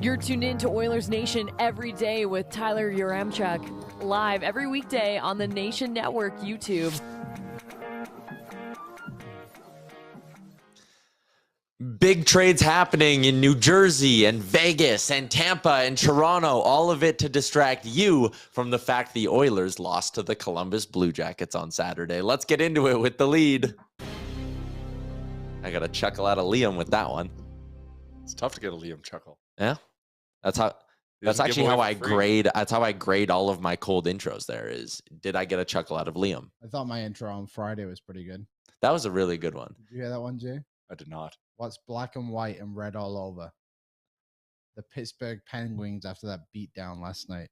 You're tuned in to Oilers Nation every day with Tyler Yaremchuk, live every weekday on the Nation Network YouTube. Big trades happening in New Jersey and Vegas and Tampa and Toronto, all of it to distract you from the fact the Oilers lost to the Columbus Blue Jackets on Saturday. Let's get into it with the lead. I got a chuckle out of Liam with that one. It's tough to get a Liam chuckle. Yeah. That's actually how I grade. That's how I grade all of my cold intros. There is, did I get a chuckle out of Liam? I thought my intro on Friday was pretty good. That was a really good one. Did you hear that one, Jay? I did not. What's black and white and red all over? The Pittsburgh Penguins after that beatdown last night.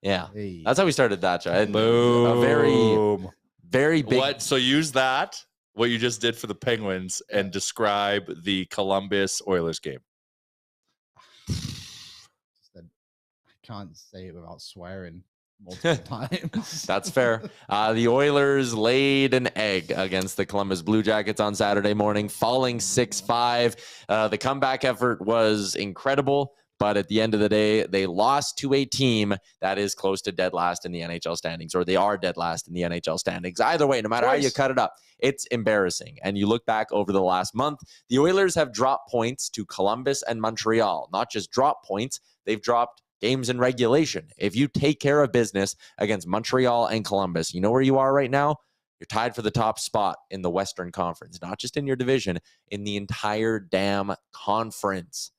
Yeah, hey. That's how we started that show. Boom. A very big. What? So use that, what you just did for the Penguins, and describe the Columbus Oilers game. I can't say it without swearing multiple times. That's fair. The Oilers laid an egg against the Columbus Blue Jackets on Saturday morning, falling 6-5. The comeback effort was incredible, but at the end of the day, they lost to a team that is close to dead last in the NHL standings, or they are dead last in the NHL standings. Either way, no matter how you cut it up, it's embarrassing. And you look back over the last month, the Oilers have dropped points to Columbus and Montreal. Not just dropped points, they've dropped games in regulation. If you take care of business against Montreal and Columbus, you know where you are right now? You're tied for the top spot in the Western Conference, not just in your division, in the entire damn conference.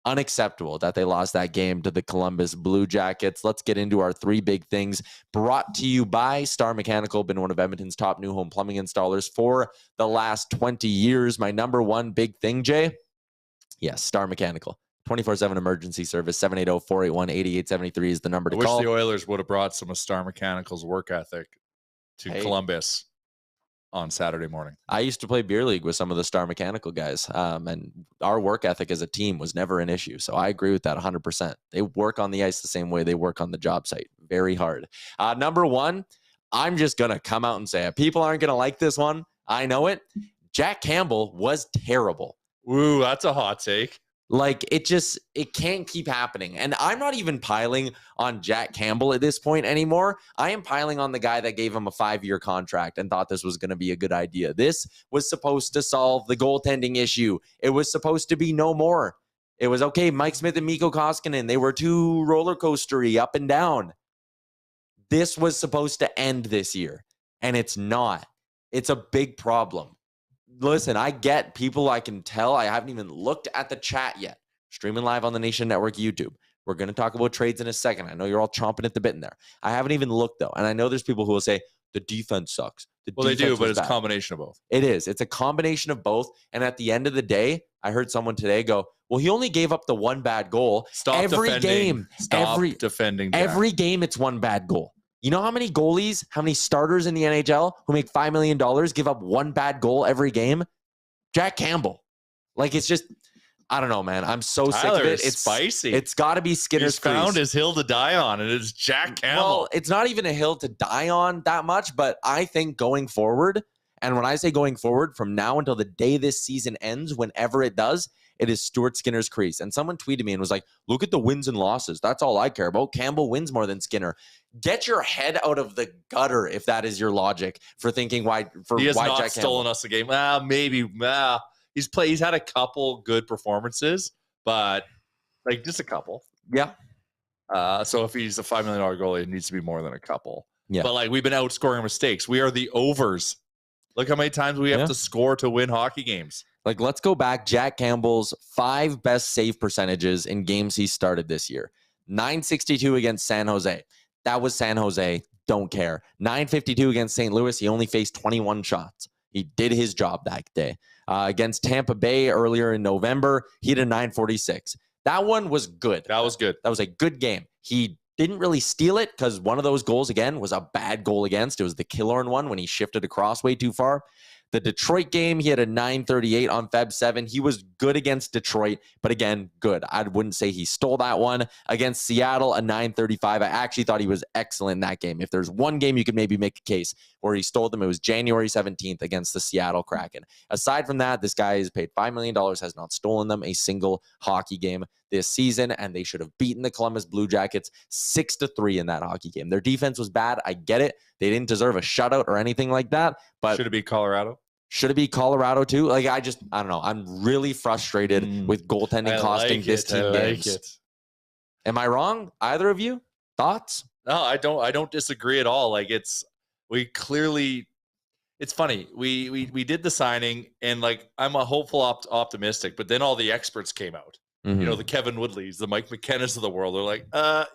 Unacceptable that they lost that game to the Columbus Blue Jackets. Let's get into our three big things, brought to you by Star Mechanical, been one of Edmonton's top new home plumbing installers for the last 20 years. My number one big thing, Jay? Yes, Star Mechanical. 24/7 emergency service. 780-481-8873 is the number to call. I wish the Oilers would have brought some of Star Mechanical's work ethic to Columbus on Saturday morning. I used to play beer league with some of the Star Mechanical guys, and our work ethic as a team was never an issue. So I agree with that 100%. They work on the ice the same way they work on the job site. Very hard. Number one, I'm just going to come out and say it. People aren't going to like this one. I know it. Jack Campbell was terrible. Ooh, that's a hot take. Like, it can't keep happening. And I'm not even piling on Jack Campbell at this point anymore. I am piling on the guy that gave him a 5-year contract and thought this was going to be a good idea. This was supposed to solve the goaltending issue. It was supposed to be no more. It was, okay, Mike Smith and Mikko Koskinen, they were too roller coastery up and down. This was supposed to end this year, and it's not. It's a big problem. Listen, I get people, I can tell. I haven't even looked at the chat yet. Streaming live on the Nation Network YouTube. We're going to talk about trades in a second. I know you're all chomping at the bit in there. I haven't even looked, though. And I know there's people who will say, the defense sucks. They do, but it's a combination of both. It is. It's a combination of both. And at the end of the day, I heard someone today go, well, he only gave up the one bad goal. Stop defending. Every game, it's one bad goal. You know how many goalies, how many starters in the NHL who make $5 million give up one bad goal every game? Jack Campbell. Like, it's just, I don't know, man. I'm so sick of it. It's spicy. It's got to be Skinner's He's found his hill to die on, and it's Jack Campbell. Well, it's not even a hill to die on that much, but I think going forward, and when I say going forward, from now until the day this season ends, whenever it does, it is Stuart Skinner's crease. And someone tweeted me and was like, look at the wins and losses. That's all I care about. Campbell wins more than Skinner. Get your head out of the gutter if that is your logic for thinking he has why not Jack stolen Campbell. us a game. Maybe. He's had a couple good performances, but like just a couple. Yeah. So if he's a $5 million goalie, it needs to be more than a couple. Yeah. But like, we've been outscoring mistakes. We are the overs. Look how many times we have to score to win hockey games. Like, let's go back. Jack Campbell's 5 best save percentages in games he started this year. .962 against San Jose. That was San Jose. Don't care. .952 against St. Louis. He only faced 21 shots. He did his job that day. Against Tampa Bay earlier in November, he had a .946. That one was good. That was good. That was a good game. He didn't really steal it because one of those goals, again, was a bad goal against. It was the Killorn one when he shifted across way too far. The Detroit game, he had a 938 on Feb 7. He was good against Detroit, but again, good. I wouldn't say he stole that one. Against Seattle, a 935. I actually thought he was excellent in that game. If there's one game you could maybe make a case where he stole them, it was January 17th against the Seattle Kraken. Aside from that, this guy is paid $5 million, has not stolen them a single hockey game this season, and they should have beaten the Columbus Blue Jackets 6-3 in that hockey game. Their defense was bad. I get it. They didn't deserve a shutout or anything like that, but should it be Colorado? Should it be Colorado too? Like, I don't know. I'm really frustrated with goaltending costing this team games. Am I wrong? Either of you? Thoughts? No, I don't disagree at all. Like, it's funny. We did the signing, and like, I'm a hopeful optimistic, but then all the experts came out. Mm-hmm. You know, the Kevin Woodleys, the Mike McKennas of the world. They're like,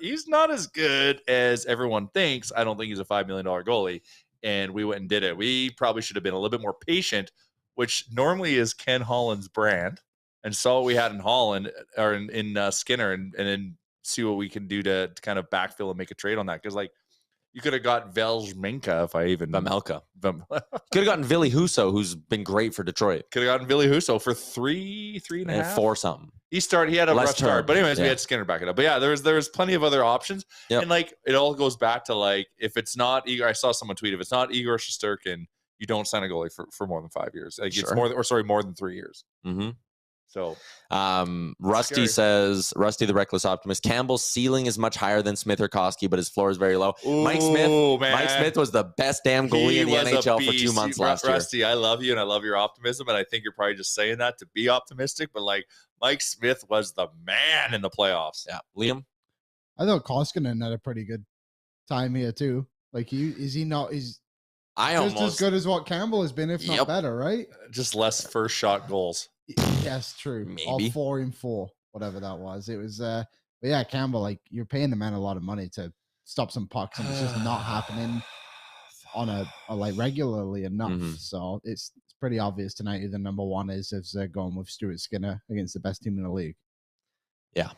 he's not as good as everyone thinks. I don't think he's a $5 million goalie. And we went and did it. We probably should have been a little bit more patient, which normally is Ken Holland's brand. And saw what we had in Holland or in Skinner, and then see what we can do to kind of backfill and make a trade on that. Because, like, you could have got Velzmenka if I even Vamelka. Could have gotten Ville Husso, who's been great for Detroit. Could have gotten Ville Husso for three and a half, 4 something. He had a rough start, but anyways, we had Skinner back it up. But yeah, there was plenty of other options, and like, it all goes back to, like, if it's not Igor, I saw someone tweet, if it's not Igor Shesterkin, you don't sign a goalie for more than 5 years. Like, it's more than 3 years. Mm-hmm. So, Rusty says, Rusty the Reckless Optimist, Campbell's ceiling is much higher than Smith or Koski, but his floor is very low. Ooh, Mike Smith was the best damn goalie in the NHL for 2 months last year. Rusty, I love you, and I love your optimism, and I think you're probably just saying that to be optimistic, but like, Mike Smith was the man in the playoffs. Yeah. Liam? I thought Koskinen had a pretty good time here too. Like, he's just as good as what Campbell has been, if not better, right? Just less first shot goals. Yes, true. Maybe. All 4 and 4, whatever that was. It was but yeah, Campbell, like, you're paying the man a lot of money to stop some pucks, and it's just not happening on a like regularly enough. Mm-hmm. So it's pretty obvious tonight who the number one is if they're going with Stuart Skinner against the best team in the league. Yeah.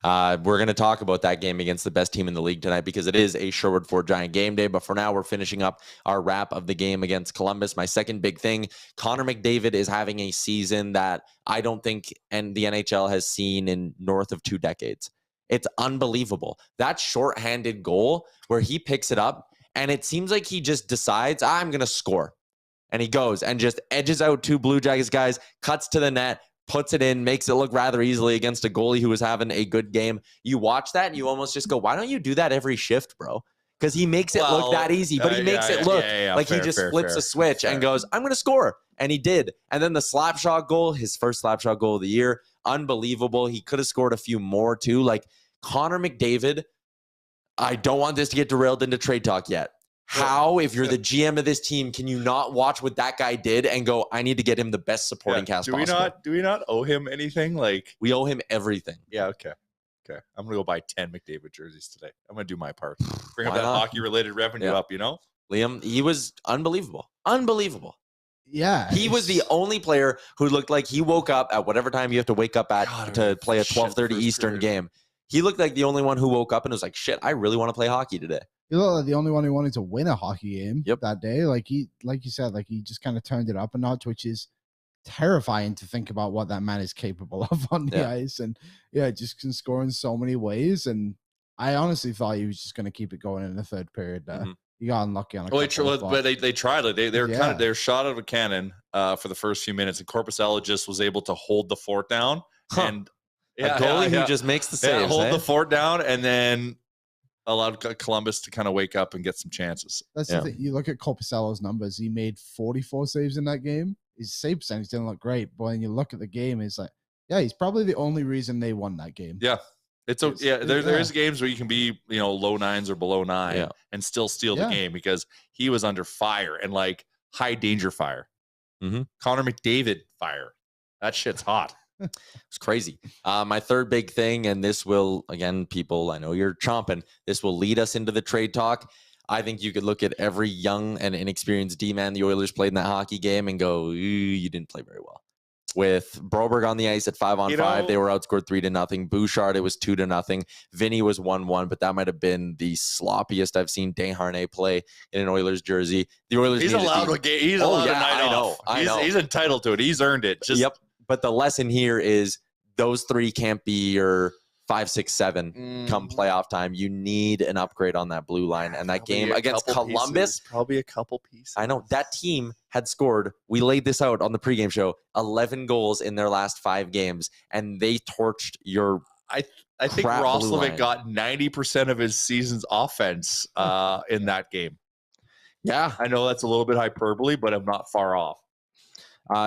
We're going to talk about that game against the best team in the league tonight because it is a Sherwood Ford Giant game day. But for now, we're finishing up our wrap of the game against Columbus. My second big thing, Connor McDavid is having a season that I don't think the NHL has seen in north of 2 decades. It's unbelievable. That shorthanded goal where he picks it up, and it seems like he just decides, I'm going to score. And he goes and just edges out 2 Blue Jackets guys, cuts to the net, puts it in, makes it look rather easily against a goalie who was having a good game. You watch that and you almost just go, why don't you do that every shift, bro? Because he makes it look that easy, but he makes it look like he just flips a switch and goes, I'm going to score. And he did. And then the slap shot goal, his first slap shot goal of the year, unbelievable. He could have scored a few more too. Like, Connor McDavid, I don't want this to get derailed into trade talk yet. How, if you're the GM of this team, can you not watch what that guy did and go, I need to get him the best supporting cast possible? Do we not owe him anything? Like, we owe him everything. Yeah, okay. I'm going to go buy 10 McDavid jerseys today. I'm going to do my part. Bring up that hockey-related revenue up, you know? Liam, he was unbelievable. Unbelievable. Yeah. He was the only player who looked like he woke up at whatever time you have to wake up at to play a 12:30 Eastern game. He looked like the only one who woke up and was like, shit, I really want to play hockey today. He looked like the only one who wanted to win a hockey game that day. Like you said, like, he just kind of turned it up a notch, which is terrifying to think about what that man is capable of on the ice. And just can score in so many ways. And I honestly thought he was just going to keep it going in the third period. He got unlucky on a couple but they tried it. They were shot out of a cannon for the first few minutes, and Corpusella just was able to hold the fort down. And a goalie who just makes the saves. Hold the fort down, and then allowed Columbus to kind of wake up and get some chances. That's the thing. You look at Corpusella's numbers. He made 44 saves in that game. His save percentage didn't look great, but when you look at the game, it's like, he's probably the only reason they won that game. Yeah. There is games where you can be, low 9s or below 9 and still steal the game because he was under fire and like high danger fire. Mm-hmm. Connor McDavid fire. That shit's hot. It's crazy. My third big thing, and this will, again, people, I know you're chomping, this will lead us into the trade talk. I think you could look at every young and inexperienced D-man the Oilers played in that hockey game and go, you didn't play very well. with Broberg on the ice at 5-on-5. They were outscored 3-0. Bouchard, it was 2-0. Vinny was 1-1, but that might have been the sloppiest I've seen Desharnais play in an Oilers jersey. The Oilers he's allowed a game. He's allowed a night off. I know. He's entitled to it. He's earned it. Yep. But the lesson here is those three can't be your 5, 6, 7 come playoff time. You need an upgrade on that blue line. And that game against Columbus, probably a couple pieces. I know that team had scored. We laid this out on the pregame show. 11 goals in their last 5 games, and they torched your. I think Roslovic got 90% of his season's offense in that game. Yeah, I know that's a little bit hyperbole, but I'm not far off.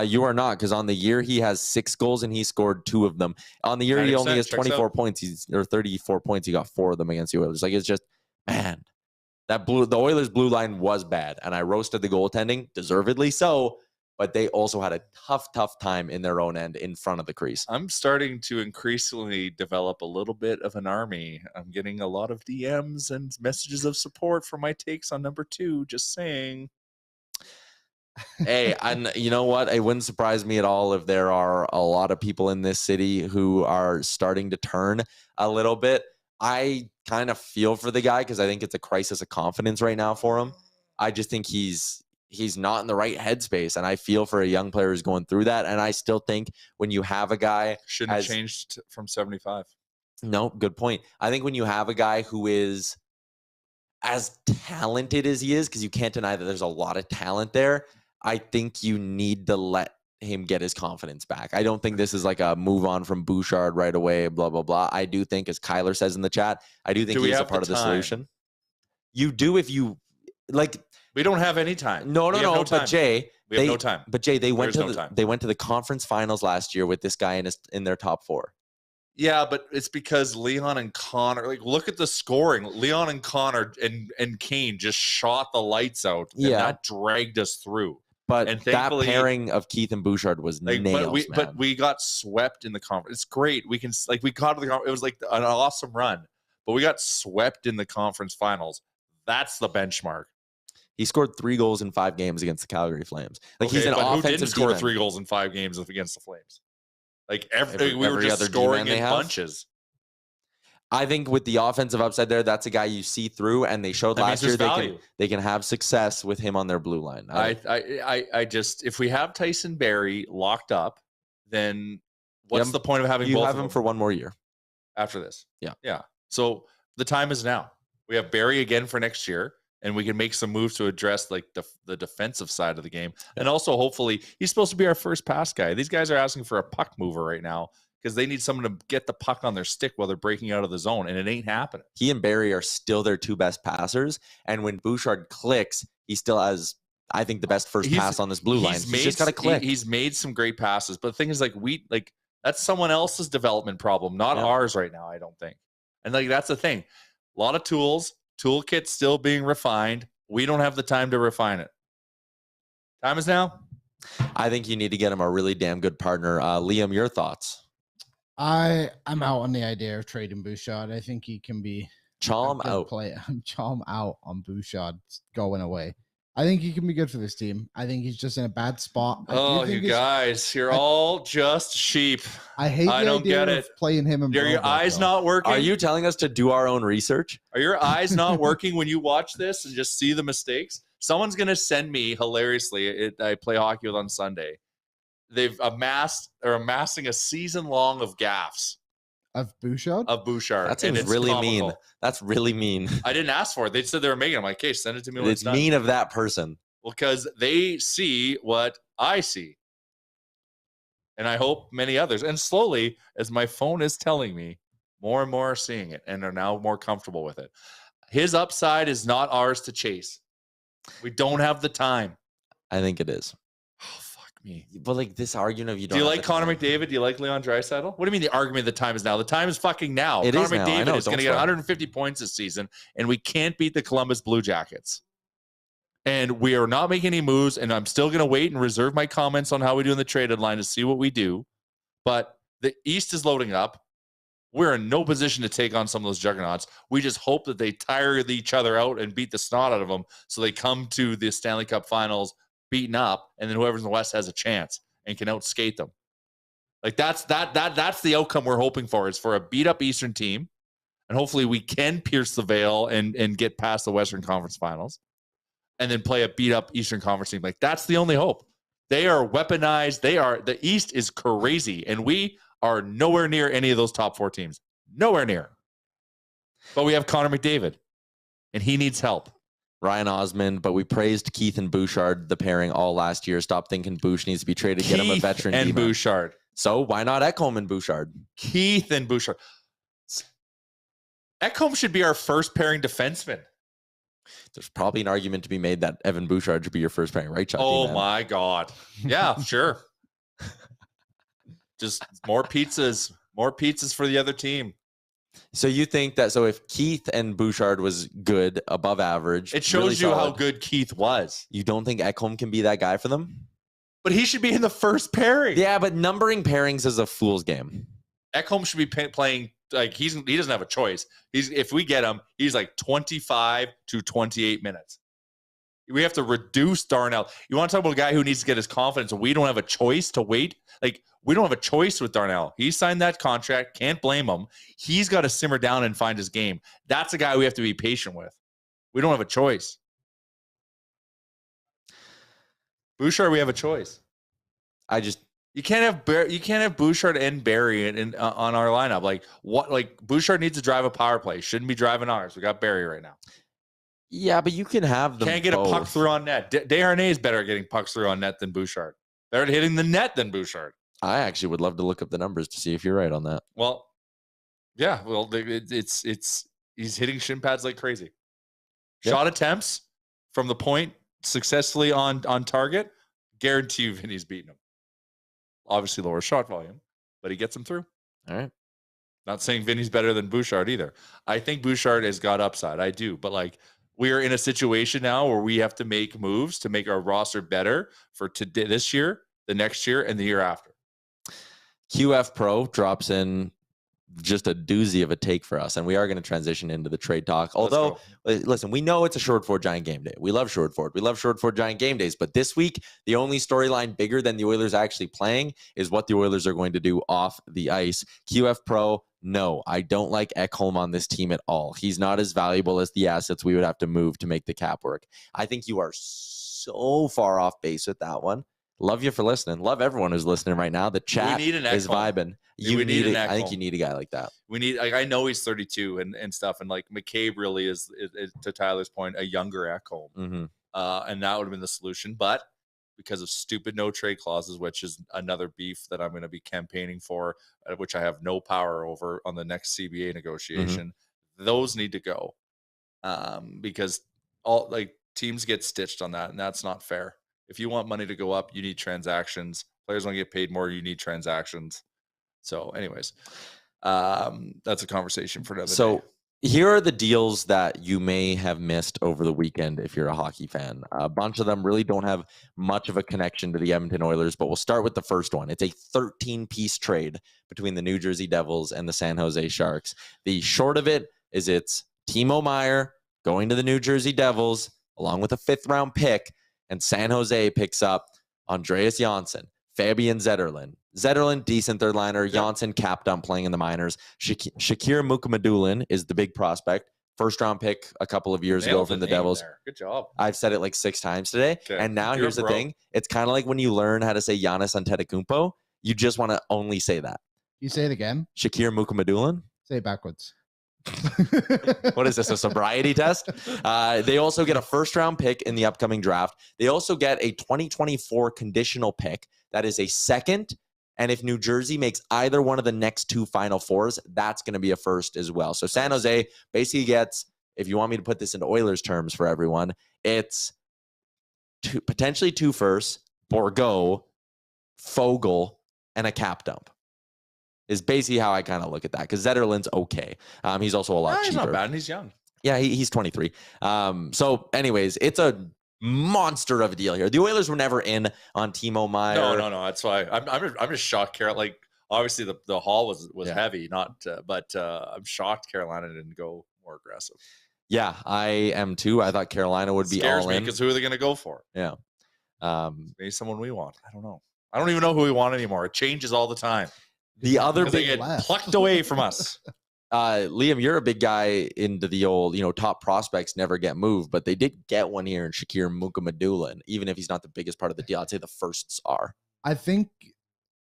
You are not, because on the year he has 6 goals and he scored 2 of them. On the year he only has 24 points. Or 34 points. He got 4 of them against the Oilers. Like, it's just, man, the Oilers blue line was bad, and I roasted the goaltending, deservedly so. But they also had a tough time in their own end in front of the crease. I'm starting to increasingly develop a little bit of an army. I'm getting a lot of DMs and messages of support for my takes on number 2. Just saying. Hey, and you know what? It wouldn't surprise me at all if there are a lot of people in this city who are starting to turn a little bit. I kind of feel for the guy because I think it's a crisis of confidence right now for him. I just think he's not in the right headspace, and I feel for a young player who's going through that. And I still think when you have a guy shouldn't have changed from 75. No, good point. I think when you have a guy who is as talented as he is, because you can't deny that there's a lot of talent there, I think you need to let him get his confidence back. I don't think this is like a move on from Bouchard right away, blah, blah, blah. I do think, as Kyler says in the chat, I do think he's a part of the solution. You do if you, like... We don't have any time. No, but Jay... We have no time. But Jay, they went to the conference finals last year with this guy in their top 4. Yeah, but it's because Leon and Connor, like, look at the scoring. Leon and Connor and Kane just shot the lights out. And that dragged us through. But that pairing of Keith and Bouchard was nails, but we got swept in the conference. It's great. We got to the conference. It was like an awesome run. But we got swept in the conference finals. That's the benchmark. He scored 3 goals in 5 games against the Calgary Flames. He's an offensive. Who didn't score 3 goals in 5 games against the Flames? We were just scoring in bunches. I think with the offensive upside there, that's a guy you see through, and they showed last year they can have success with him on their blue line. I just, if we have Tyson Barrie locked up, then what's the point of having both? You have him for 1 more year after this. Yeah. So the time is now. We have Barrie again for next year, and we can make some moves to address like the defensive side of the game, and also hopefully he's supposed to be our first pass guy. These guys are asking for a puck mover right now, because they need someone to get the puck on their stick while they're breaking out of the zone, and it ain't happening. He and Barrie are still their 2 best passers, and when Bouchard clicks, he still has, I think, the best first pass on this blue line. He's just got to click. He's made some great passes, but the thing is, that's someone else's development problem, not ours right now, I don't think. And that's the thing. A lot of tools, toolkit still being refined. We don't have the time to refine it. Time is now. I think you need to get him a really damn good partner. Liam, your thoughts? I'm out on the idea of trading Bouchard. I think he can be Chalm out on Bouchard going away. I think he can be good for this team. I think he's just in a bad spot. You guys, you're all just sheep. I don't get it. Playing him and are your eyes not working? Are you telling us to do our own research? Are your eyes not working when you watch this and just see the mistakes? Someone's gonna send me hilariously. I play hockey with on Sunday. They've amassing a season long of gaffes of Bouchard. That seems really mean. That's really mean. I didn't ask for it. They said they were making it. I'm like, okay, send it to me when it's done. Mean of that person. Well, because they see what I see, and I hope many others. And slowly, as my phone is telling me, more and more are seeing it and are now more comfortable with it. His upside is not ours to chase. We don't have the time. I think it is. Me. But this argument of you don't. Do you like Connor McDavid? Do you like Leon Draisaitl? What do you mean the argument the time is now? The time is fucking now. Connor McDavid is going to get 150 points this season, and we can't beat the Columbus Blue Jackets. And we are not making any moves, and I'm still going to wait and reserve my comments on how we do in the trade deadline to see what we do. But the East is loading up. We're in no position to take on some of those juggernauts. We just hope that they tire each other out and beat the snot out of them so they come to the Stanley Cup Finals beaten up, and then whoever's in the West has a chance and can outskate them. Like that's the outcome we're hoping for, is for a beat up Eastern team. And hopefully we can pierce the veil and get past the Western Conference Finals and then play a beat up Eastern Conference team. Like that's the only hope. They are weaponized. The East is crazy. And we are nowhere near any of those top 4 teams. Nowhere near. But we have Connor McDavid and he needs help. Ryan Osmond, but we praised Keith and Bouchard, the pairing, all last year. Stop thinking Bouch needs to be traded. Get him a veteran. And Bouchard. So why not Ekholm and Bouchard? Keith and Bouchard. Ekholm should be our first pairing defenseman. There's probably an argument to be made that Evan Bouchard should be your first pairing, right, Chucky? Oh, my God. Yeah, sure. Just more pizzas for the other team. So you think that, so if Keith and Bouchard was good, above average. It shows really you solid, how good Keith was. You don't think Ekholm can be that guy for them? But he should be in the first pairing. Yeah, but numbering pairings is a fool's game. Ekholm should be playing, like he doesn't have a choice. If we get him, he's like 25 to 28 minutes. We have to reduce Darnell. You want to talk about a guy who needs to get his confidence, and we don't have a choice to wait? Like, we don't have a choice with Darnell. He signed that contract. Can't blame him. He's got to simmer down and find his game. That's a guy we have to be patient with. We don't have a choice. Bouchard, we have a choice. You can't have Bouchard and Barry on our lineup. Like what? Like Bouchard needs to drive a power play. Shouldn't be driving ours. We got Barry right now. Yeah, but you can have them. Can't get both. a puck through on net. Desharnais is better at getting pucks through on net than Bouchard. Better at hitting the net than Bouchard. I actually would love to look up the numbers to see if you're right on that. Well, yeah. Well, it's he's hitting shin pads like crazy. Yep. Shot attempts from the point successfully on target. Guarantee you Vinny's beating him. Obviously lower shot volume, but he gets him through. All right. Not saying Vinny's better than Bouchard either. I think Bouchard has got upside. I do. But like we are in a situation now where we have to make moves to make our roster better for today, this year, the next year, and the year after. QF Pro drops in just a doozy of a take for us, and we are going to transition into the trade talk. Although, listen, we know it's a Sherwood Ford Giant game day. We love Sherwood Ford. We love Sherwood Ford Giant game days. But this week, the only storyline bigger than the Oilers actually playing is what the Oilers are going to do off the ice. QF Pro, no, I don't like Ekholm on this team at all. He's not as valuable as the assets we would have to move to make the cap work. I think you are so far off base with that one. Love you for listening. Love everyone who's listening right now. The chat is vibing. I think you need a guy like that. We need. Like, I know he's 32 and stuff, and like McCabe really is to Tyler's point, a younger Ekholm, and that would have been the solution. But because of stupid no trade clauses, which is another beef that I'm going to be campaigning for, which I have no power over on the next CBA negotiation, those need to go because all like teams get stitched on that, and that's not fair. If you want money to go up, you need transactions. Players want to get paid more, you need transactions. So anyways, that's a conversation for another day. Here are the deals that you may have missed over the weekend if you're a hockey fan. A bunch of them really don't have much of a connection to the Edmonton Oilers, but we'll start with the first one. It's a 13-piece trade between the New Jersey Devils and the San Jose Sharks. The short of it is it's Timo Meier going to the New Jersey Devils along with a 5th-round pick, and San Jose picks up Andreas Janssen, Fabian Zetterlund. Zetterlund, decent third liner. Yeah. Janssen capped on playing in the minors. Shakir Mukhamadullin is the big prospect. 1st-round pick a couple of years ago from the Devils. There. Good job. I've said it like 6 times today. Okay. And now here's the thing. It's kind of like when you learn how to say Giannis Antetokounmpo, you just want to only say that. You say it again. Shakir Mukhamadullin. Say it backwards. What is this, a sobriety test? They also get a 1st-round pick in the upcoming draft. They also get a 2024 conditional pick that is a 2nd, and if New Jersey makes either one of the next 2 Final Fours, that's going to be a 1st as well. So San Jose basically gets, if you want me to put this into Oilers terms for everyone, it's potentially 2 firsts, Borgo, Fogle, and a cap dump. Is basically how I kind of look at that, because Zetterlund's okay. He's also a lot cheaper. He's not bad, and he's young. Yeah, he's 23. So anyways, it's a monster of a deal here. The Oilers were never in on Timo Meier. No. That's why I'm just shocked. Like obviously the haul was heavy, but I'm shocked Carolina didn't go more aggressive. Yeah, I am too. I thought Carolina would be all in. Because who are they going to go for? Yeah, maybe someone we want. I don't know. I don't even know who we want anymore. It changes all the time. The other They big get plucked away from us. Liam, you're a big guy into the old, top prospects never get moved, but they did get one here in Shakir Mukamadula, and even if he's not the biggest part of the deal, I'd say the firsts are. I think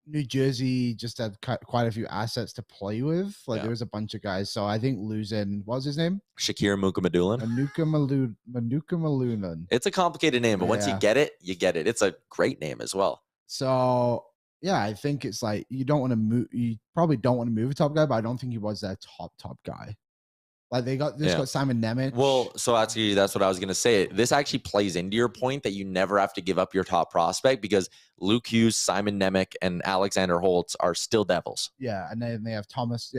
New Jersey just had quite a few assets to play with. There was a bunch of guys, so I think losing, what was his name? Shakir Mukamadula. Manuka Malunan. It's a complicated name, but once you get it, you get it. It's a great name as well. So yeah, I think it's like you don't want to move. You probably don't want to move a top guy, but I don't think he was their top guy. Like they got Simon Nemec. Well, so that's what I was gonna say. This actually plays into your point that you never have to give up your top prospect because Luke Hughes, Simon Nemec, and Alexander Holtz are still Devils. Yeah, and then they have Thomas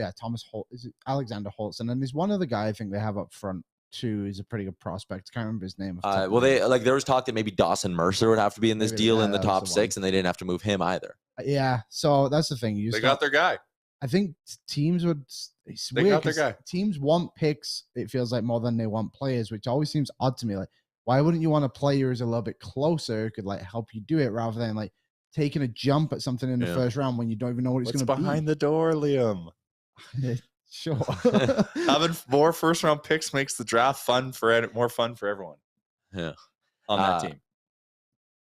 Holt. Is it Alexander Holtz? And then there's one other guy I think they have up front too. He's a pretty good prospect. I can't remember his name. There was talk that maybe Dawson Mercer would have to be in this deal in the top 6, and they didn't have to move him either. Yeah, so that's the thing. They got their guy. I think teams would. It's weird got their guy. Teams want picks. It feels like more than they want players, which always seems odd to me. Like, why wouldn't you want a player who's a little bit closer, who could like help you do it, rather than like taking a jump at something in the first round when you don't even know what it's going to be? Behind the door, Liam. Sure. Having more first round picks makes the draft more fun for everyone. Yeah, on that team.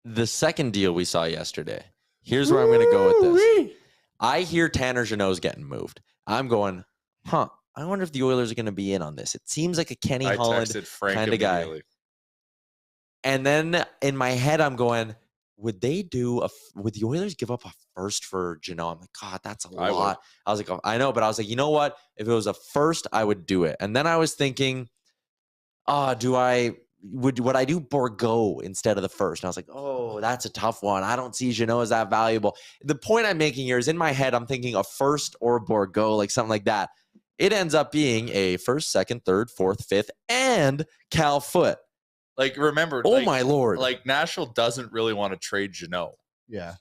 The second deal we saw yesterday. Here's where I'm going to go with this. I hear Tanner Jeannot's getting moved. I'm going, I wonder if the Oilers are going to be in on this. It seems like a Kenny Holland kind of guy. And then in my head, I'm going, would the Oilers give up a first for Jeannot? I'm like, God, that's a lot. I was like, I know, but I was like, you know what? If it was a first, I would do it. And then I was thinking, would I do Bourgault instead of the first? And I was like, oh, that's a tough one. I don't see Jeannot as that valuable. The point I'm making here is in my head, I'm thinking a first or Bourgault, like something like that. It ends up being a first, second, third, fourth, fifth, and Cal Foote. Like, remember, my Lord. Like, Nashville doesn't really want to trade Jeannot. Yeah.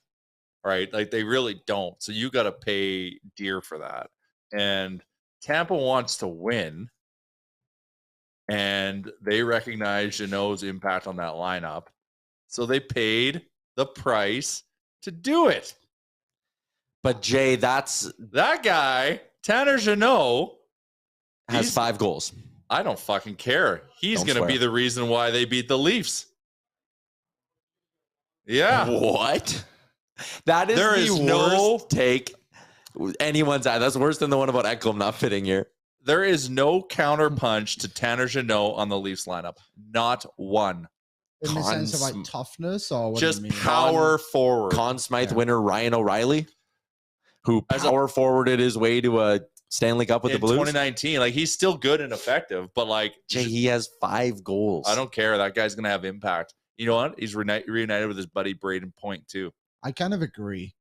Right? Like, they really don't. So you got to pay dear for that. And Tampa wants to win. And they recognize Jeannot's impact on that lineup. So they paid the price to do it. But, Jay, that guy, Tanner Jeannot, has 5 goals. I don't fucking care. He's going to be the reason why they beat the Leafs. Yeah. What? That is the worst take anyone's had. That's worse than the one about Ekholm not fitting here. There is no counterpunch to Tanner Jeannot on the Leafs lineup. Not one. In the sense of like toughness or what just do you mean? power forward. Conn Smythe winner Ryan O'Reilly, who power forwarded his way to a Stanley Cup with the Blues. 2019. Like, he's still good and effective, but like, Jay, he has 5 goals. I don't care. That guy's going to have impact. You know what? He's reunited with his buddy Braden Point too. I kind of agree.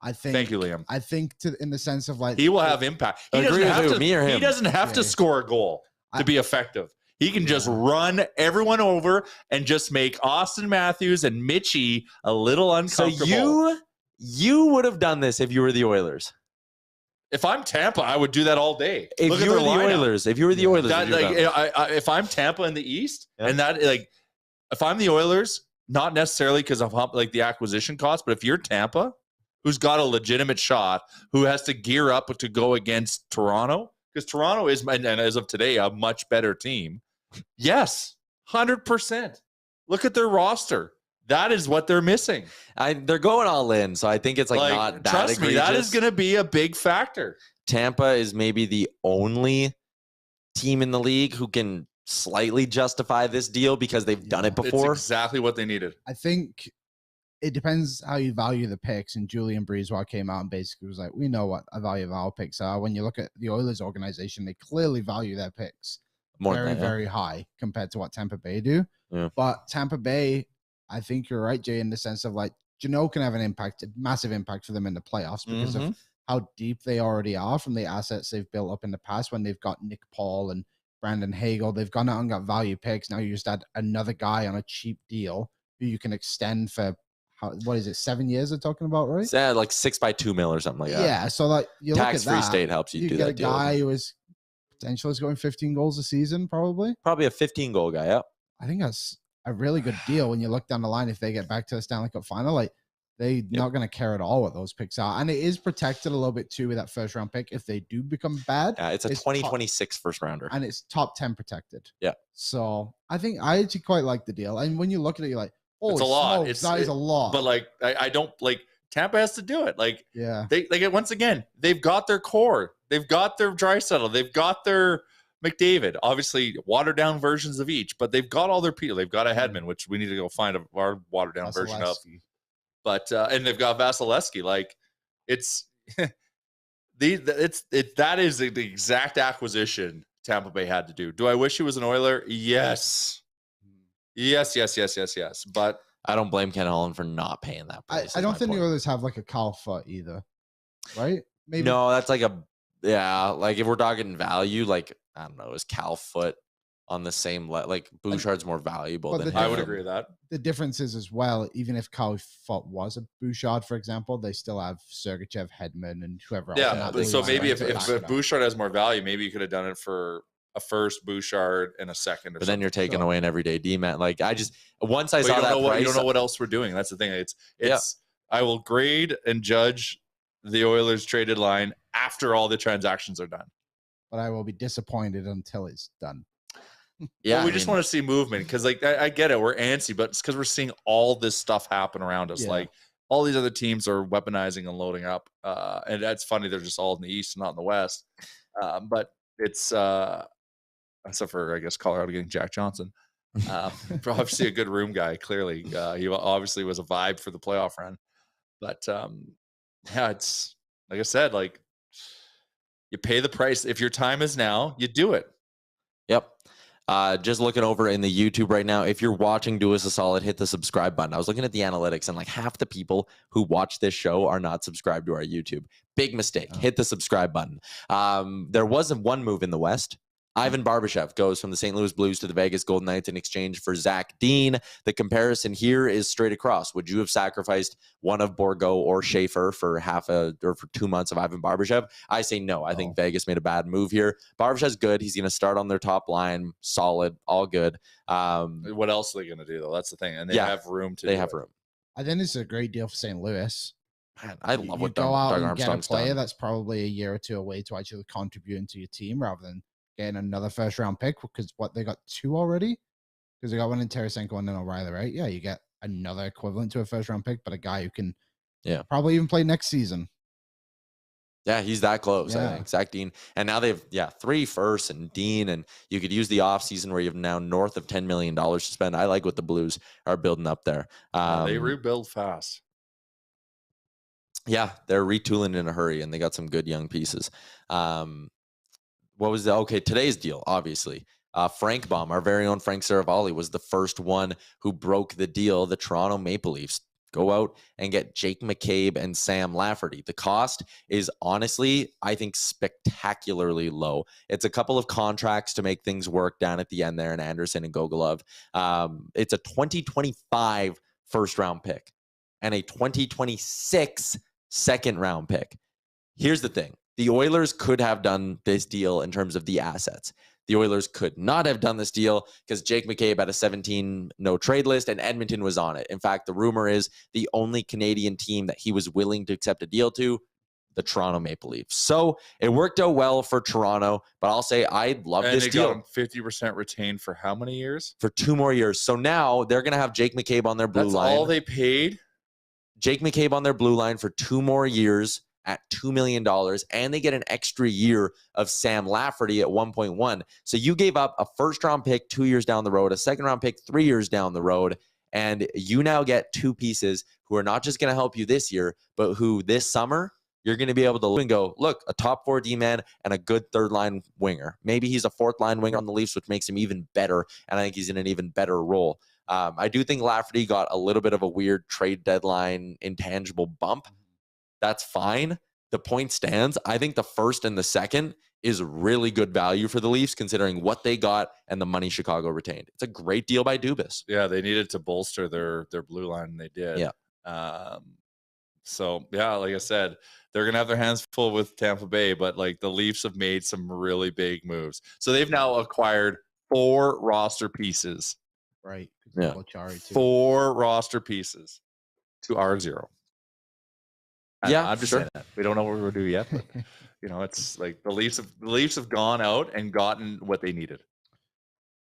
I think. Thank you, Liam. I think in the sense of like he will have impact. He doesn't have to score a goal to be effective. He can just run everyone over and just make Austin Matthews and Mitchie a little uncomfortable. So you would have done this if you were the Oilers. If I'm Tampa, I would do that all day. If you were the Oilers, if I'm Tampa in the East, and that like, if I'm the Oilers, not necessarily because of like the acquisition cost, but if you're Tampa, who's got a legitimate shot, who has to gear up to go against Toronto, because Toronto is, and as of today, a much better team. Yes, 100%. Look at their roster. That is what they're missing. They're going all in, so I think it's like not that trust egregious. Me, that is going to be a big factor. Tampa is maybe the only team in the league who can slightly justify this deal because they've done it before. It's exactly what they needed. I think it depends how you value the picks. And Julian Breezewell came out and basically was like, we know what a value of our picks are. When you look at the Oilers organization, they clearly value their picks very high compared to what Tampa Bay do. Yeah. But Tampa Bay, I think you're right, Jay, in the sense of like Jeannot can have an impact, a massive impact for them in the playoffs because of how deep they already are from the assets they've built up in the past when they've got Nick Paul and Brandon Hagel. They've gone out and got value picks. Now you just add another guy on a cheap deal who you can extend for, 7 years they're talking about, right? Yeah, like 6 by $2 million or something like that. Yeah, so like you tax-free look at that, state helps you do get that a guy who is potentially scoring 15 goals a season, probably a 15-goal guy. Yeah, I think that's a really good deal when you look down the line if they get back to the Stanley Cup final. Like They're not going to care at all what those picks are. And it is protected a little bit too with that first round pick. If they do become bad, it's a 2026 first rounder. And it's top 10 protected. Yeah. So I think I actually quite like the deal. And when you look at it, you're like, oh, it's a lot. That is a lot. But like, I don't like Tampa has to do it. Like, yeah, they like once again, they've got their core. They've got their Draisaitl. They've got their McDavid, obviously watered down versions of each, but they've got all their people. They've got a Hedman, which we need to go find our watered down version of. But and they've got Vasilevsky. Like it's that is the exact acquisition Tampa Bay had to do. Do I wish he was an Oiler? Yes. But I don't blame Ken Holland for not paying that price. I don't think the Oilers have like a Cal Foot either, right? Maybe. No, that's like like if we're talking value, like I don't know, is Cal Foot on the same like Bouchard's more valuable than him. I would agree with that. The difference is as well, even if Cal Foot was a Bouchard, for example, they still have Sergachev, Hedman, and whoever else. Yeah, but so maybe if Bouchard has more value, maybe you could have done it for a first Bouchard and a second. But then you're taking away an everyday D-man. Like I just once I saw that price, you don't know what else we're doing. That's the thing. It's I will grade and judge the Oilers traded line after all the transactions are done. But I will be disappointed until it's done. Yeah, well, we just want to see movement because, like, I get it. We're antsy, but it's because we're seeing all this stuff happen around us. Yeah. Like, all these other teams are weaponizing and loading up, and that's funny. They're just all in the East, not in the West. But it's except for I guess Colorado getting Jack Johnson, obviously a good room guy. Clearly, he obviously was a vibe for the playoff run. But yeah, it's like I said, like you pay the price if your time is now. You do it. Yep. Just looking over in the YouTube right now. If you're watching, do us a solid, hit the subscribe button. I was looking at the analytics and like half the people who watch this show are not subscribed to our YouTube. Big mistake. Hit the subscribe button. There wasn't one move in the West. Ivan Barbashev goes from the St. Louis Blues to the Vegas Golden Knights in exchange for Zach Dean. The comparison here is straight across. Would you have sacrificed one of Borgo or Schaefer for for 2 months of Ivan Barbashev? I say no. I think Vegas made a bad move here. Barbashev's good. He's going to start on their top line. Solid. All good. What else are they going to do, though? That's the thing. And they have room to They have room. I think this is a great deal for St. Louis. Man, I love what Doug Armstrong's and get a player done. That's probably a year or two away to actually contribute into your team rather than getting another first round pick, because they got two already, because they got one in Tarasenko and then O'Reilly, right? Yeah, you get another equivalent to a first round pick, but a guy who can probably even play next season. Yeah, he's that close. I think Zach Dean, and now they've 3 firsts and Dean, and you could use the offseason where you have now north of $10 million to spend. I like what the Blues are building up there. They rebuild fast. Yeah, they're retooling in a hurry, and they got some good young pieces. What was today's deal, obviously. Frank Baum, our very own Frank Saravalli, was the first one who broke the deal. The Toronto Maple Leafs go out and get Jake McCabe and Sam Lafferty. The cost is honestly, I think, spectacularly low. It's a couple of contracts to make things work down at the end there in Anderson and Gogolov. It's a 2025 first-round pick and a 2026 second-round pick. Here's the thing. The Oilers could have done this deal in terms of the assets. The Oilers could not have done this deal because Jake McCabe had a 17 no trade list and Edmonton was on it. In fact, the rumor is the only Canadian team that he was willing to accept a deal to, the Toronto Maple Leafs. So it worked out well for Toronto, but I'll say I love this deal. And they got him 50% retained for how many years? For 2 more years. So now they're going to have Jake McCabe on their blue line. That's all they paid? Jake McCabe on their blue line for 2 more years at $2 million, and they get an extra year of Sam Lafferty at 1.1. So you gave up a first-round pick 2 years down the road, a second-round pick 3 years down the road, and you now get 2 pieces who are not just going to help you this year, but who this summer you're going to be able to look and go, look, a top 4 D-man and a good third-line winger. Maybe he's a fourth-line winger on the Leafs, which makes him even better, and I think he's in an even better role. I do think Lafferty got a little bit of a weird trade deadline intangible bump. That's fine. The point stands. I think the first and the second is really good value for the Leafs considering what they got and the money Chicago retained. It's a great deal by Dubas. Yeah, they needed to bolster their blue line, and they did. Yeah. So, yeah, like I said, they're going to have their hands full with Tampa Bay, but like the Leafs have made some really big moves. So they've now acquired 4 roster pieces. Right. Yeah. 4 roster pieces to our 0. Yeah, I'm just sure. saying that. We don't know what we're going to do yet, but it's like the Leafs have gone out and gotten what they needed.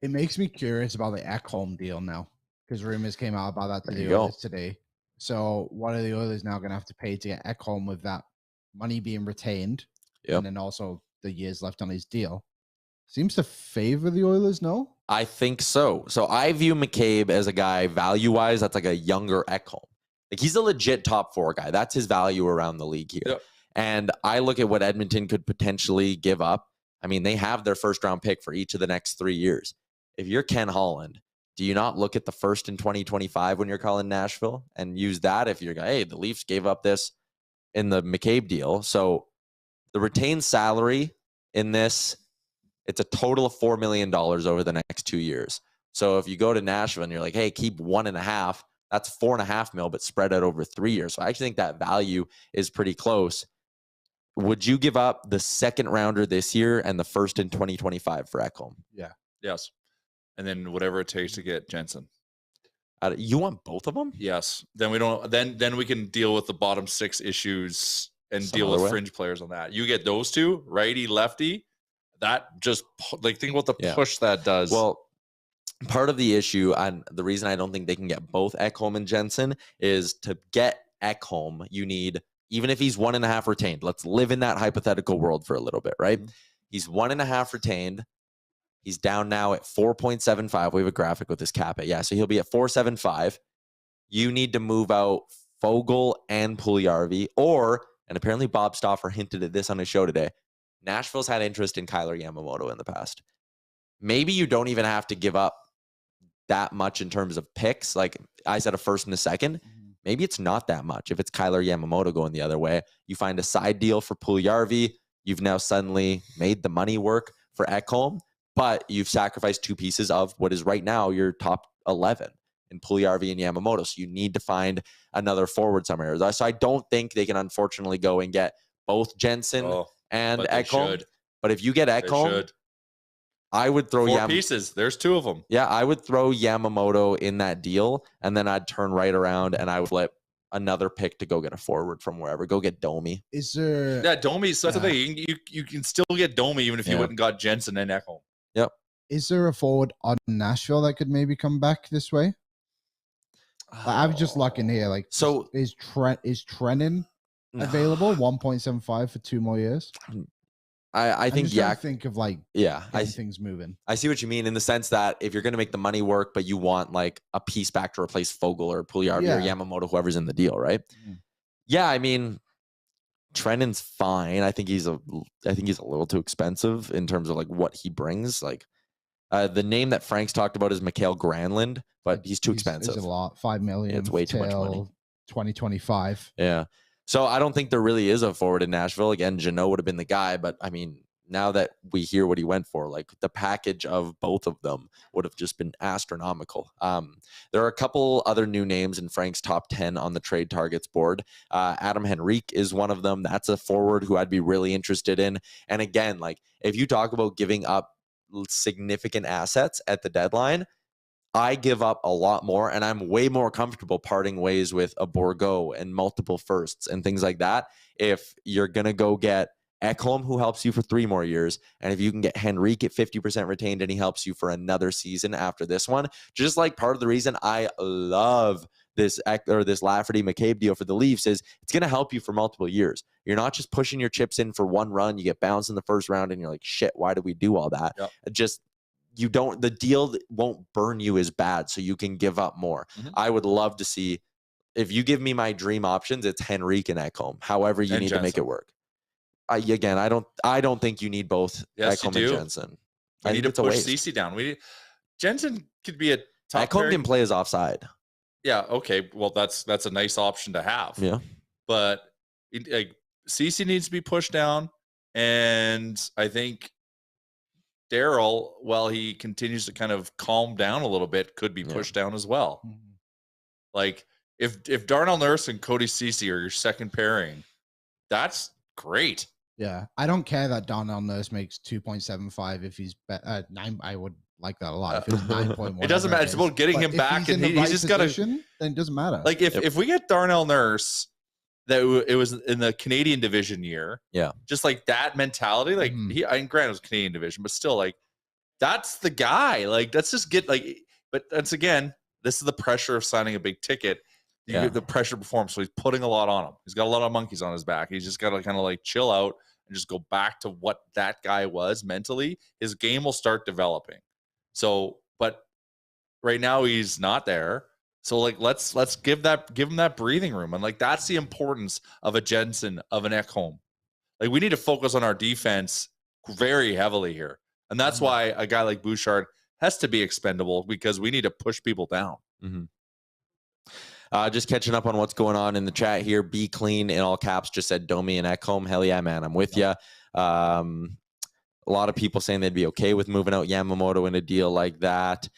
It makes me curious about the Ekholm deal now, because rumors came out about that today. So what are the Oilers now going to have to pay to get Ekholm with that money being retained, and then also the years left on his deal? Seems to favor the Oilers, no? I think so. So I view McCabe as a guy value-wise that's like a younger Ekholm. Like he's a legit top 4 guy. That's his value around the league here. Yep. And I look at what Edmonton could potentially give up. I mean, they have their first-round pick for each of the next 3 years. If you're Ken Holland, do you not look at the first in 2025 when you're calling Nashville and use that if you're, hey, the Leafs gave up this in the McCabe deal. So the retained salary in this, it's a total of $4 million over the next 2 years. So if you go to Nashville and you're like, hey, keep 1.5, that's $4.5 million, but spread out over 3 years. So I actually think that value is pretty close. Would you give up the second rounder this year and the first in 2025 for Ekholm? Yeah. Yes. And then whatever it takes to get Jensen. You want both of them? Yes. Then we don't. Then we can deal with the bottom 6 issues and deal with fringe players on that. You get those 2, righty, lefty. That just think about the push that does. Well, part of the issue and the reason I don't think they can get both Ekholm and Jensen is to get Ekholm, you need, even if he's 1.5 retained, let's live in that hypothetical world for a little bit, right? Mm-hmm. He's 1.5 retained. He's down now at 4.75. We have a graphic with his cap at. Yeah, so he'll be at 4.75. You need to move out Foegele and Puljujarvi, and apparently Bob Stauffer hinted at this on his show today, Nashville's had interest in Kyler Yamamoto in the past. Maybe you don't even have to give up that much in terms of picks. Like I said, a first and a second. Maybe it's not that much. If it's Kyler Yamamoto going the other way, you find a side deal for Puljujarvi. You've now suddenly made the money work for Ekholm, but you've sacrificed 2 pieces of what is right now your top 11 in Puljujarvi and Yamamoto. So you need to find another forward somewhere. So I don't think they can unfortunately go and get both Jensen and Ekholm. But if you get Ekholm, I would throw 4 pieces. There's 2 of them. Yeah, I would throw Yamamoto in that deal, and then I'd turn right around and I would flip another pick to go get a forward from wherever. Go get Domi. Is there? Yeah, Domi. So that's the thing. You can still get Domi even if you wouldn't got Jensen and Ekholm. Yep. Is there a forward on Nashville that could maybe come back this way? I'm just looking here. Like, so is Trennan available? 1.75 for 2 more years. I think think of things moving. I see what you mean in the sense that if you're going to make the money work, but you want like a piece back to replace Foegele or Puljujarvi or Yamamoto, whoever's in the deal, right? Mm-hmm. Yeah, I mean, Trennan's fine. I think he's a little too expensive in terms of like what he brings. Like the name that Frank's talked about is Mikael Granlund, but he's too expensive. It's a lot. $5 million. It's way too much money. 2025. Yeah. So I don't think there really is a forward in Nashville. Again, Jeannot would have been the guy, but I mean, now that we hear what he went for, like the package of both of them would have just been astronomical. There are a couple other new names in Frank's top 10 on the trade targets board. Adam Henrique is one of them. That's a forward who I'd be really interested in. And again, like if you talk about giving up significant assets at the deadline, I give up a lot more, and I'm way more comfortable parting ways with a Bourgault and multiple firsts and things like that. If you're going to go get Ekholm, who helps you for 3 more years, and if you can get Henrique at 50% retained and he helps you for another season after this one, just like part of the reason I love this Lafferty McCabe deal for the Leafs is it's going to help you for multiple years. You're not just pushing your chips in for one run, you get bounced in the first round, and you're like, shit, why did we do all that? Yep. The deal won't burn you as bad, so you can give up more. Mm-hmm. I would love to see, if you give me my dream options, it's Henrique and Ekholm. However, you need Jensen to make it work. I don't think you need both Ekholm and Jensen. I need to push CC down. Jensen could be a top. Ekholm can play as offside. Yeah. Okay. Well, that's a nice option to have. Yeah. But CC needs to be pushed down, and I think Daryl, while he continues to kind of calm down a little bit, could be pushed down as well. Mm-hmm. Like if Darnell Nurse and Cody Ceci are your second pairing, that's great. Yeah, I don't care that Darnell Nurse makes 2.75 if he's 9. I would like that a lot. If it's 9.1, it doesn't matter. It's about getting him back, and he's just got to. Then it doesn't matter. Like if we get Darnell Nurse it was in the Canadian division year. Yeah. Just like that mentality. Like granted it was Canadian division, but still like that's the guy. Like let's just get like, but that's again, this is the pressure of signing a big ticket. You get the pressure to perform. So he's putting a lot on him. He's got a lot of monkeys on his back. He's just got to kind of like chill out and just go back to what that guy was mentally. His game will start developing. So, but right now he's not there. So like let's give him that breathing room. And like that's the importance of a Jensen, of an Ekholm. Like we need to focus on our defense very heavily here. And that's why a guy like Bouchard has to be expendable, because we need to push people down. Just catching up on what's going on in the chat here. Be clean in all caps just said Domi and Ekholm. Hell yeah, man. I'm with you. A lot of people saying they'd be okay with moving out Yamamoto in a deal like that.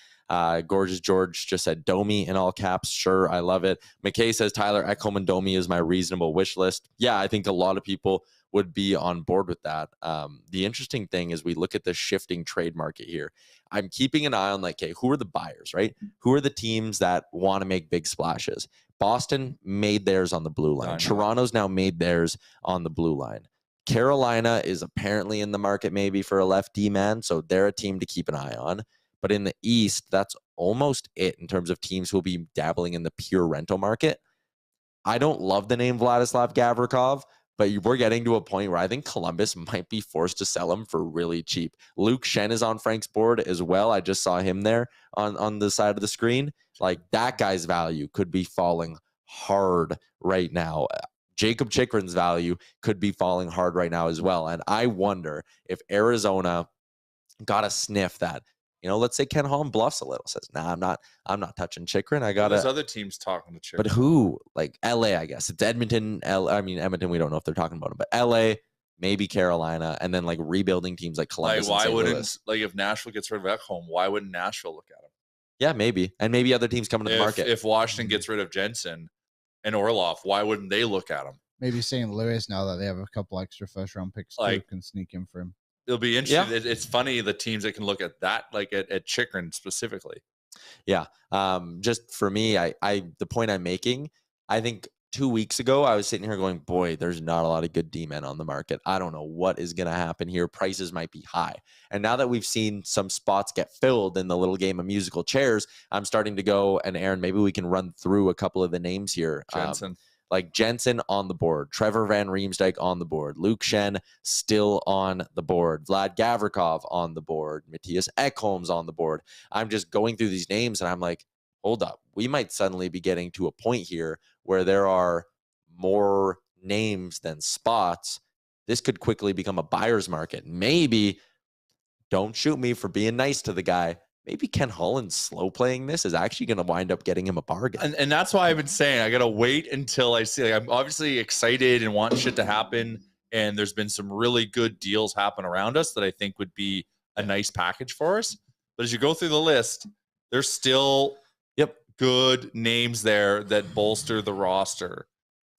Gorgeous George just said Domi in all caps. Sure, I love it. McKay says Tyler Ekholm and Domi is my reasonable wish list. Yeah, I think a lot of people would be on board with that. The interesting thing is we look at the shifting trade market here. I'm keeping an eye on like, okay, who are the buyers, right? Who are the teams that want to make big splashes? Boston made theirs on the blue line. Toronto's now made theirs on the blue line. Carolina is apparently in the market maybe for a left D man, so they're a team to keep an eye on. But in the East, that's almost it in terms of teams who will be dabbling in the pure rental market. I don't love the name Vladislav Gavrikov, but we're getting to a point where I think Columbus might be forced to sell him for really cheap. Luke Shen is on Frank's board as well. I just saw him there on the side of the screen. Like that guy's value could be falling hard right now. Jacob Chikrin's value could be falling hard right now as well. And I wonder if Arizona got a sniff that, you know, let's say Ken Holm bluffs a little, says, nah, I'm not touching Chikrin. I got there's other teams talking to Chikrin. But who? Like LA, I guess. It's Edmonton. Edmonton, we don't know if they're talking about him, but LA, maybe Carolina, and then like rebuilding teams like Columbus. Like, why and wouldn't, like if Nashville gets rid of Ekholm, why wouldn't Nashville look at him? Yeah, maybe. And maybe other teams coming to the market. If Washington gets rid of Jensen and Orlov, why wouldn't they look at him? Maybe St. Louis, now that they have a couple extra first round picks, too, can sneak in for him. It'll be interesting. Yeah. It's funny the teams that can look at that, like at Chikrin specifically. Yeah. Just for me, the point I'm making, I think 2 weeks ago, I was sitting here going, boy, there's not a lot of good D-men on the market. I don't know what is going to happen here. Prices might be high. And now that we've seen some spots get filled in the little game of musical chairs, I'm starting to go, and Aaron, maybe we can run through a couple of the names here. Jensen. Like Jensen on the board, Trevor Van Riemsdyk on the board, Luke Shen still on the board, Vlad Gavrikov on the board, Mattias Ekholm's on the board. I'm just going through these names and I'm like, hold up, we might suddenly be getting to a point here where there are more names than spots. This could quickly become a buyer's market. Maybe, don't shoot me for being nice to the guy, maybe Ken Holland's slow playing this is actually going to wind up getting him a bargain. And that's why I've been saying I got to wait until I see. Like, I'm obviously excited and want shit to happen. And there's been some really good deals happen around us that I think would be a nice package for us. But as you go through the list, there's still good names there that bolster the roster.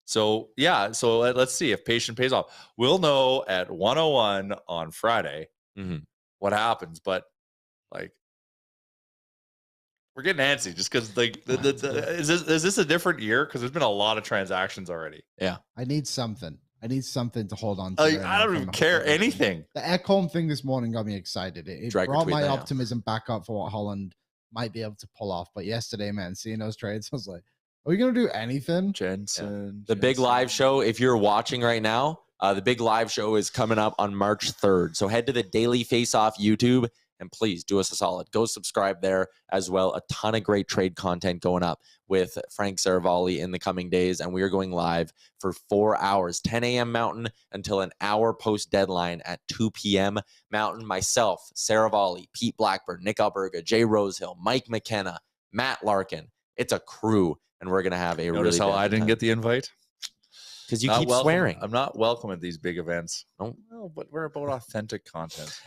So, yeah. So let's see if patience pays off. We'll know at 1:01 on Friday what happens. But like, we're getting antsy just because, like, is this a different year? Because there's been a lot of transactions already. Yeah, I need something. I need something to hold on to. I don't even care anything. The Ekholm thing this morning got me excited. It brought my optimism back up for what Holland might be able to pull off. But yesterday, man, seeing those trades, I was like, are we going to do anything? Jensen. The big live show, if you're watching right now, the big live show is coming up on March 3rd. So head to the Daily Face-Off YouTube. And please do us a solid. Go subscribe there as well. A ton of great trade content going up with Frank Saravalli in the coming days. And we are going live for 4 hours, 10 a.m. Mountain until an hour post deadline at 2 p.m. Mountain. Myself, Saravalli, Pete Blackburn, Nick Alberga, Jay Rosehill, Mike McKenna, Matt Larkin. It's a crew. And we're going to have a Notice really how I didn't get the invite? Because you keep swearing. I'm not welcome at these big events. No, but we're about authentic content.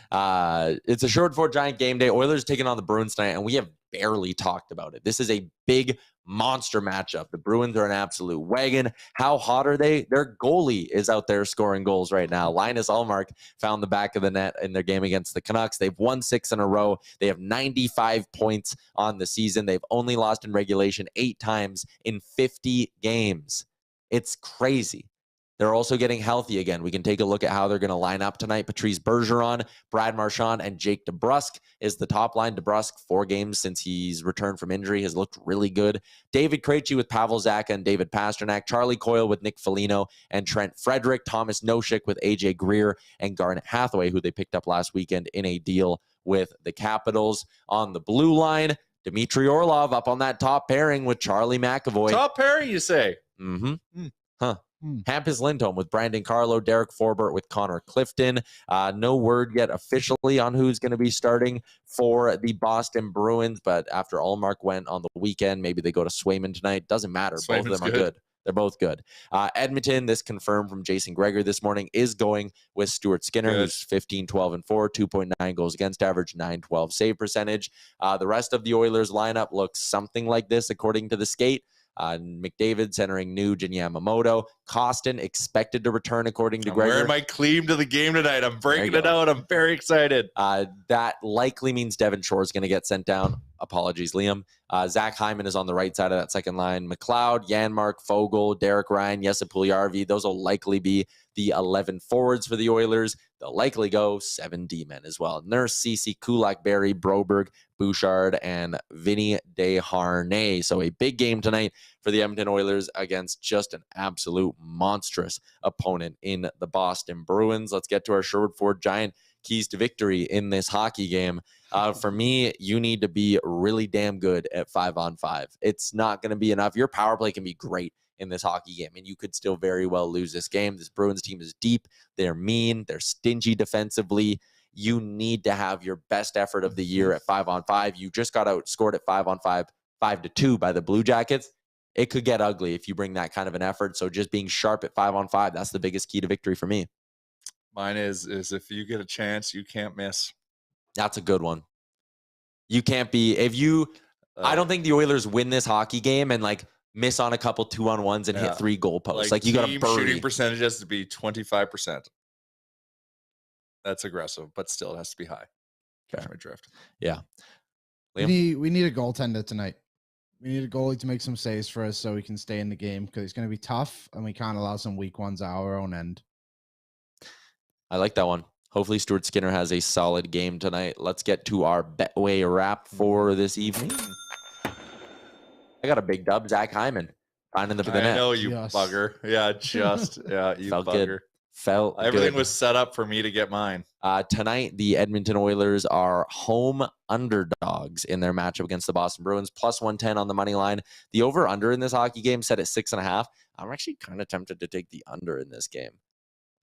It's a Sherwood Ford Giant game day. Oilers taking on the Bruins tonight, and we have barely talked about it. This is a big monster matchup. The Bruins are an absolute wagon. How hot are they? Their goalie is out there scoring goals right now. Linus Ullmark found the back of the net in their game against the Canucks. They've won 6 in a row. They have 95 points on the season. They've only lost in regulation 8 times in 50 games. It's crazy. They're also getting healthy again. We can take a look at how they're going to line up tonight. Patrice Bergeron, Brad Marchand, and Jake DeBrusk is the top line. DeBrusk, 4 games since he's returned from injury, has looked really good. David Krejci with Pavel Zacha and David Pasternak. Charlie Coyle with Nick Foligno and Trent Frederick. Thomas Noshik with AJ Greer and Garnet Hathaway, who they picked up last weekend in a deal with the Capitals. On the blue line, Dmitry Orlov up on that top pairing with Charlie McAvoy. Top pairing, you say? Mm-hmm. Hampus Lindholm with Brandon Carlo, Derek Forbort with Connor Clifton. No word yet officially on who's going to be starting for the Boston Bruins, but after Allmark went on the weekend, maybe they go to Swayman tonight. Doesn't matter. Both of them are good. They're both good. Edmonton, this confirmed from Jason Greger this morning, is going with Stuart Skinner, who's 15-12-4, 2.9 goals against average, 912 save percentage. The rest of the Oilers lineup looks something like this, according to the skate. McDavid centering Nugent and Yamamoto. Costin expected to return, according to Greger. I'm wearing my cleam to the game tonight. I'm breaking it out. I'm very excited. That likely means Devin Shore is going to get sent down. Apologies, Liam. Zach Hyman is on the right side of that second line. McLeod, Janmark, Fogle, Derek Ryan, Jesse Puljujarvi. Those will likely be the 11 forwards for the Oilers. They'll likely go 7 D-men as well. Nurse, Ceci, Kulak, Barry, Broberg, Bouchard, and Vinny Desharnais. So a big game tonight for the Edmonton Oilers against just an absolute monstrous opponent in the Boston Bruins. Let's get to our Sherwood Ford Giant keys to victory in this hockey game. For me, you need to be really damn good at 5-on-5. It's not going to be enough. Your power play can be great in this hockey game, and you could still very well lose this game. This Bruins team is deep. They're mean. They're stingy defensively. You need to have your best effort of the year at 5-on-5. You just got outscored at 5-on-5, 5-2 by the Blue Jackets. It could get ugly if you bring that kind of an effort. So just being sharp at 5-on-5, that's the biggest key to victory for me. Mine is if you get a chance, you can't miss. That's a good one. You can't be, if you, I don't think the Oilers win this hockey game and like miss on a couple 2-on-1s and hit 3 goalposts. Like you got to bury. Shooting percentage has to be 25%. That's aggressive, but still it has to be high. Catch my drift. Yeah. We need a goaltender tonight. We need a goalie to make some saves for us so we can stay in the game, because it's going to be tough and we can't allow some weak ones at our own end. I like that one. Hopefully Stuart Skinner has a solid game tonight. Let's get to our Betway wrap for this evening. I got a big dub, Zach Hyman. Finding the net. I know you bugger. Yeah, you Felt bugger. Good. Felt Everything good. was set up for me to get mine. Tonight, the Edmonton Oilers are home underdogs in their matchup against the Boston Bruins, plus 110 on the money line. The over-under in this hockey game set at 6.5. I'm actually kind of tempted to take the under in this game.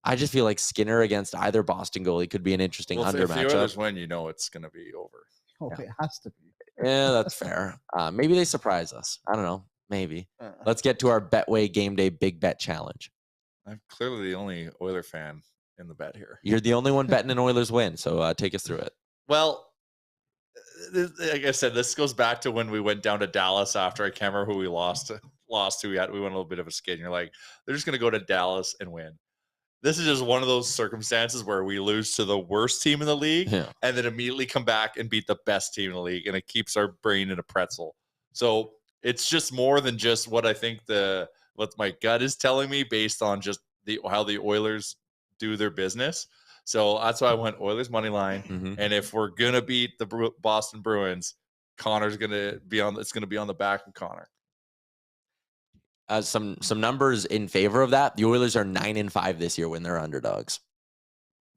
I just feel like Skinner against either Boston goalie could be an interesting under matchup. If the Oilers win, you know it's going to be over. Oh, yeah. It has to be. Yeah, that's fair. Maybe they surprise us. I don't know. Maybe. Let's get to our Betway Game Day Big Bet Challenge. I'm clearly the only Oiler fan in the bet here. You're the only one betting an Oilers win, so take us through it. Well, like I said, this goes back to when we went down to Dallas after I can't remember who we lost to. We went a little bit of a skid. And you're like, they're just going to go to Dallas and win. This is just one of those circumstances where we lose to the worst team in the league and then immediately come back and beat the best team in the league, and it keeps our brain in a pretzel. So it's just more than just what I think what my gut is telling me based on just how the Oilers do their business. So that's why I went Oilers money line. Mm-hmm. And if we're gonna beat the Boston Bruins, Connor's gonna be on. It's gonna be on the back of Connor. Some numbers in favor of that. The Oilers are 9-5 this year when they're underdogs.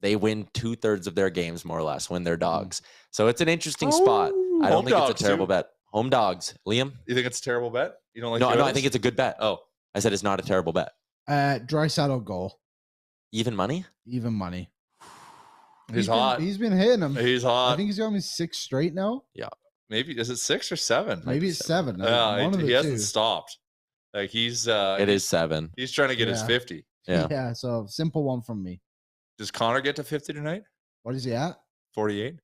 They win 2/3 of their games, more or less, when they're dogs. So it's an interesting spot. I don't think it's a terrible bet. Home dogs. Liam? You think it's a terrible bet? You don't like No, I think it's a good bet. Oh. I said it's not a terrible bet. Draisaitl goal. Even money? Even money. He's hot. He's been hitting them. He's hot. I think he's got me 6 straight now. Yeah. Maybe, is it 6 or 7? Maybe it's 7. He hasn't stopped. Like it is 7. He's trying to get his 50. Yeah. Yeah. So simple one from me. Does Connor get to 50 tonight? What is he at? 48.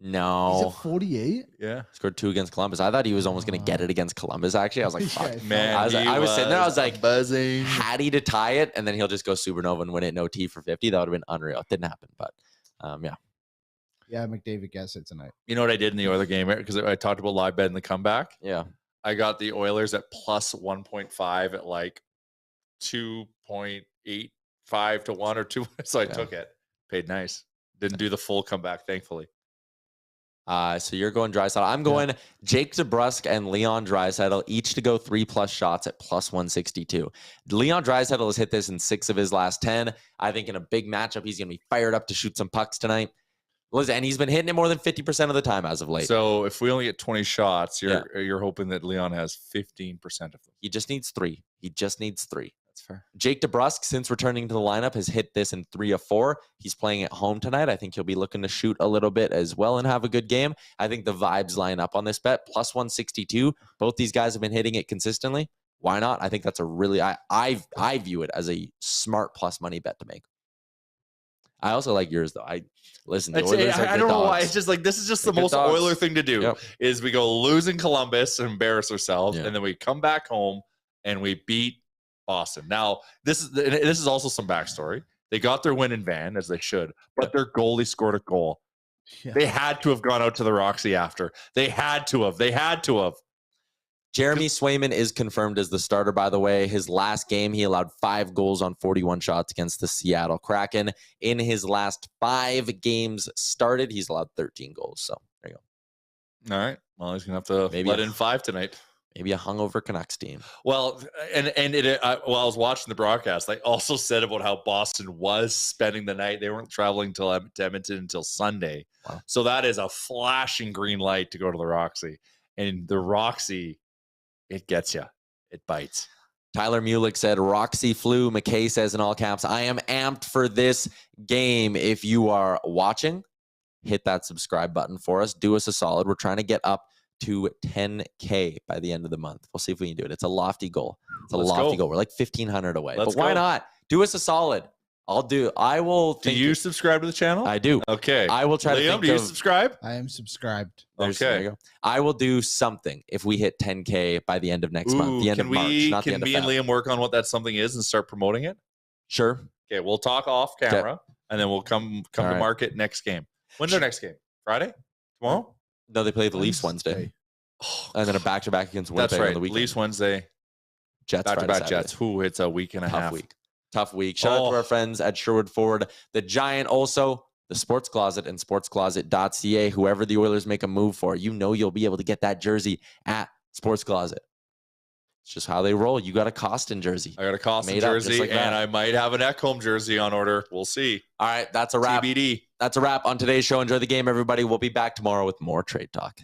No. He's at 48? Yeah. Scored 2 against Columbus. I thought he was almost going to get it against Columbus, actually. I was like, fuck. Man, I was sitting there. I was like, buzzing. Had he to tie it, and then he'll just go supernova and win it no T for 50. That would have been unreal. It didn't happen, but yeah. Yeah, McDavid gets it tonight. You know what I did in the Oiler game? Because I talked about live bet in the comeback. Yeah. I got the Oilers at plus 1.5 at like 2.85 to 1 or 2. So I took it. Paid nice. Didn't do the full comeback, thankfully. So you're going Draisaitl. I'm going Jake DeBrusk and Leon Draisaitl, each to go 3+ shots at plus 162. Leon Draisaitl has hit this in 6 of his last 10. I think in a big matchup, he's going to be fired up to shoot some pucks tonight. Listen, and he's been hitting it more than 50% of the time as of late. So if we only get 20 shots, you're hoping that Leon has 15% of them. He just needs 3. That's fair. Jake DeBrusk, since returning to the lineup, has hit this in 3 of 4. He's playing at home tonight. I think he'll be looking to shoot a little bit as well and have a good game. I think the vibes line up on this bet. Plus 162. Both these guys have been hitting it consistently. Why not? I think that's a really, I view it as a smart plus money bet to make. I also like yours, though. I don't know why. It's just like, this is just the most Oiler thing to do is we go lose in Columbus and embarrass ourselves. And then we come back home and we beat Boston. Now, this is also some backstory. They got their win in van, as they should, but their goalie scored a goal. Yeah. They had to have gone out to the Roxy after. They had to have. Jeremy Swayman is confirmed as the starter, by the way. His last game, he allowed 5 goals on 41 shots against the Seattle Kraken. In his last 5 games started, he's allowed 13 goals. So there you go. All right. Well, he's going to have to let in 5 tonight. Maybe a hungover Canucks team. Well, while I was watching the broadcast, they also said about how Boston was spending the night. They weren't traveling to Edmonton until Sunday. Wow. So that is a flashing green light to go to the Roxy. And the Roxy, it gets you. It bites. Tyler Mulick said, Roxy flu. McKay says in all caps, I am amped for this game. If you are watching, hit that subscribe button for us. Do us a solid. We're trying to get up to 10K by the end of the month. We'll see if we can do it. It's a lofty goal. We're like 1,500 away. But why not? Do us a solid. I will. Do you subscribe to the channel? I do. Okay. I will try to think do you subscribe? I am subscribed. Okay. There you go. I will do something if we hit 10K by the end of next month. The end of March, not the end of Feb. Can me and Liam work on what that something is and start promoting it? Sure. Okay. We'll talk off camera and then we'll come to market next game. When's our next game? Friday? Tomorrow? No, they play the Leafs Wednesday. And then a back-to-back against Winnipeg on the weekend. Leafs Wednesday. Jets back-to-back Jets. It's a week and a half. Tough week. Shout out to our friends at Sherwood Ford, the Giant, also the Sports Closet and sportscloset.ca. Whoever the Oilers make a move for, you'll be able to get that jersey at Sports Closet. It's just how they roll. You got a Costin jersey. I got a Costin jersey, and I might have an Ekholm jersey on order. We'll see. All right, that's a wrap. TBD. That's a wrap on today's show. Enjoy the game, everybody. We'll be back tomorrow with more trade talk.